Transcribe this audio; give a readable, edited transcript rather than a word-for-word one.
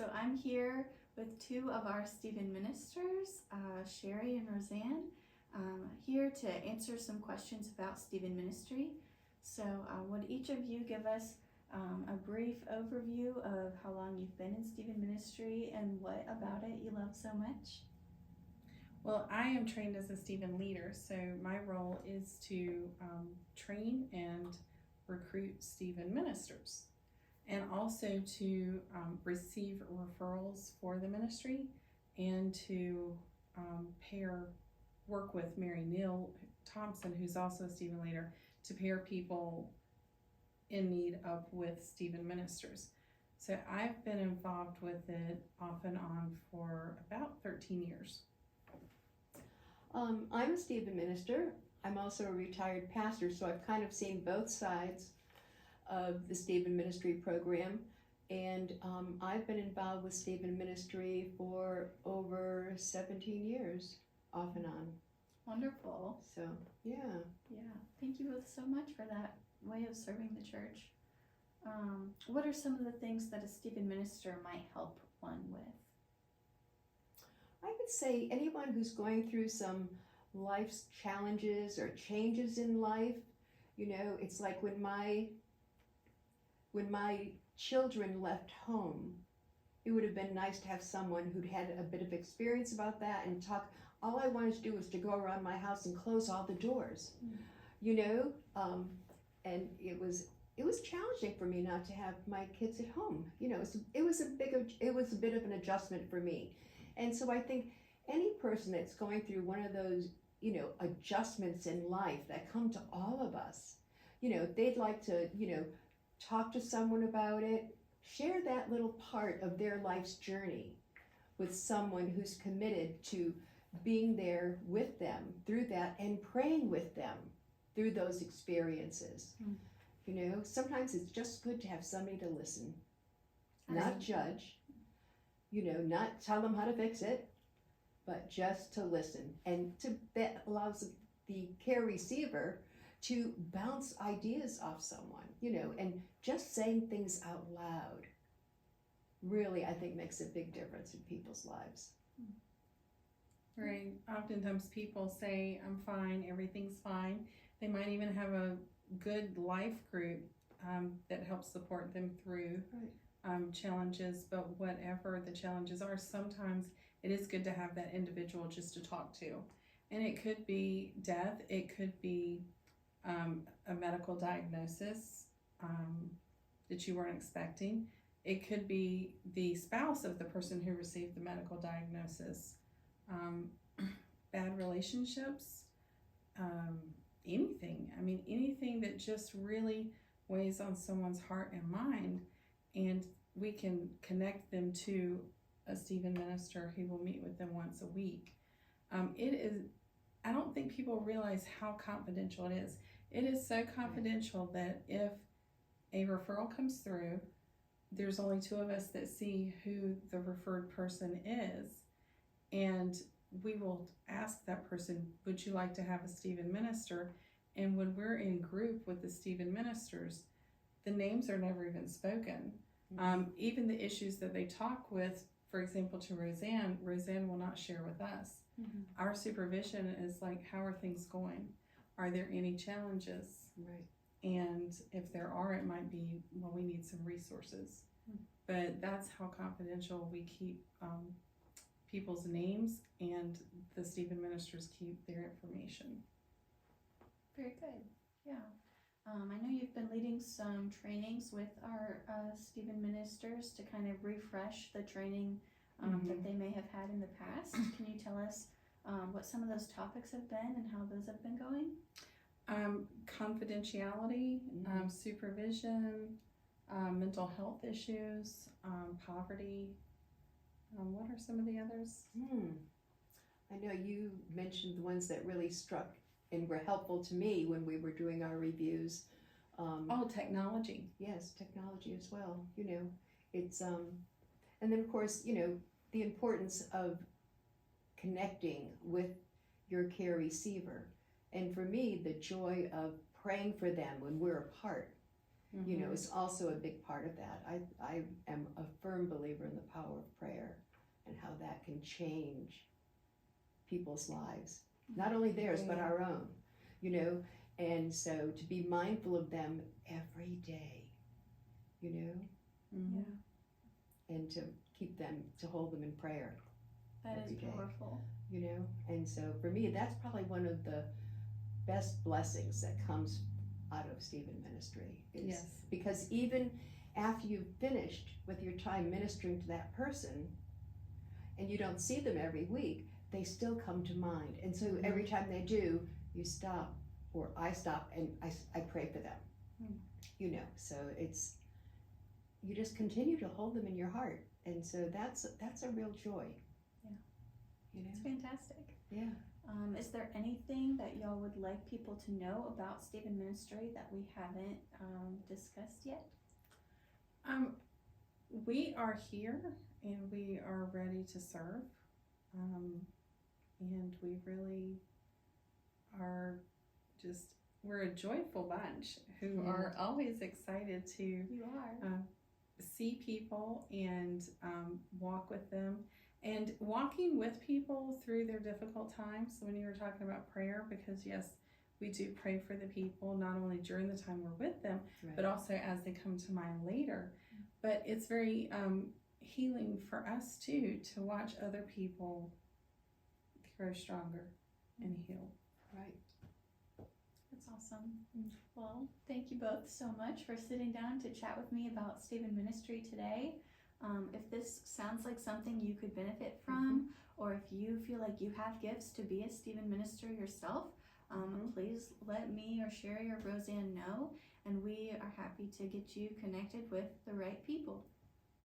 So I'm here with two of our Stephen ministers, Sherry and Roseanne, here to answer some questions about Stephen ministry. So would each of you give us a brief overview of how long you've been in Stephen ministry and what about it you love so much? Well, I am trained as a Stephen leader, so my role is to train and recruit Stephen ministers, and also to receive referrals for the ministry, and to work with Mary Neal Thompson, who's also a Stephen leader, to pair people in need up with Stephen ministers. So I've been involved with it off and on for about 13 years. I'm a Stephen minister. I'm also a retired pastor, so I've kind of seen both sides of the Stephen ministry program. And I've been involved with Stephen ministry for over 17 years, off and on. Wonderful. So, yeah. Yeah, thank you both so much for that way of serving the church. What are some of the things that a Stephen minister might help one with? I would say anyone who's going through some life's challenges or changes in life, you know, it's like when my children left home, it would have been nice to have someone who'd had a bit of experience about that and talk. All I wanted to do was to go around my house and close all the doors, you know, and it was challenging for me not to have my kids at home. You know, it was a bit of an adjustment for me. And so I think any person that's going through one of those, you know, adjustments in life that come to all of us, you know, they'd like to, you know, talk to someone about it, share that little part of their life's journey with someone who's committed to being there with them through that and praying with them through those experiences. You know, sometimes it's just good to have somebody to listen, not judge, you know, not tell them how to fix it, but just to listen. And that allows the care receiver to bounce ideas off someone, you know, and just saying things out loud really, I think, makes a big difference in people's lives. Right. Oftentimes people say, I'm fine, everything's fine. They might even have a good life group that helps support them through challenges, but whatever the challenges are, sometimes it is good to have that individual just to talk to. And it could be death, it could be a medical diagnosis that you weren't expecting. It could be the spouse of the person who received the medical diagnosis. Bad relationships, anything. I mean, anything that just really weighs on someone's heart and mind, and we can connect them to a Stephen minister who will meet with them once a week. I don't think people realize how confidential it is. It is so confidential that if a referral comes through, there's only two of us that see who the referred person is, and we will ask that person, would you like to have a Stephen minister? And when we're in group with the Stephen ministers, the names are never even spoken. Even the issues that they talk with, for example, to Roseanne will not share with us. Our supervision is like, how are things going? Are there any challenges? Right. And if there are, it might be, well, we need some resources. But that's how confidential we keep people's names, and the Stephen ministers keep their information. Very good. Yeah. I know you've been leading some trainings with our Stephen ministers to kind of refresh the training that they may have had in the past. Can you tell us what some of those topics have been and how those have been going? Confidentiality, supervision, mental health issues, poverty. What are some of the others? I know you mentioned the ones that really struck and were helpful to me when we were doing our reviews. Technology. Yes, technology as well. You know, it's and then of course, you know, the importance of connecting with your care receiver. And for me, the joy of praying for them when we're apart, you know, is also a big part of that. I am a firm believer in the power of prayer and how that can change people's lives, not only theirs, but our own, you know. And so to be mindful of them every day, you know, and to keep them, to hold them in prayer, That is every day. powerful. you know. And so for me, that's probably one of the best blessings that comes out of Stephen Ministry. Is Yes. Because even after you've finished with your time ministering to that person and you don't see them every week, they still come to mind. And so every time they do, you stop, or I stop, and I pray for them. You know, so it's, you just continue to hold them in your heart. And so that's a real joy. Yeah. You know? It's fantastic. Yeah. Is there anything that y'all would like people to know about Stephen Ministry that we haven't discussed yet? We are here and we are ready to serve. And we really are just, we're a joyful bunch who are always excited to You are. see people and walk with them. And walking with people through their difficult times. So when you were talking about prayer, because yes, we do pray for the people, not only during the time we're with them, Right. but also as they come to mind later. But it's very healing for us too, to watch other people grow stronger and heal. Right. That's awesome. Well, thank you both so much for sitting down to chat with me about Stephen Ministry today. If this sounds like something you could benefit from, or if you feel like you have gifts to be a Stephen Minister yourself, please let me or Sherry or Roseanne know, and we are happy to get you connected with the right people.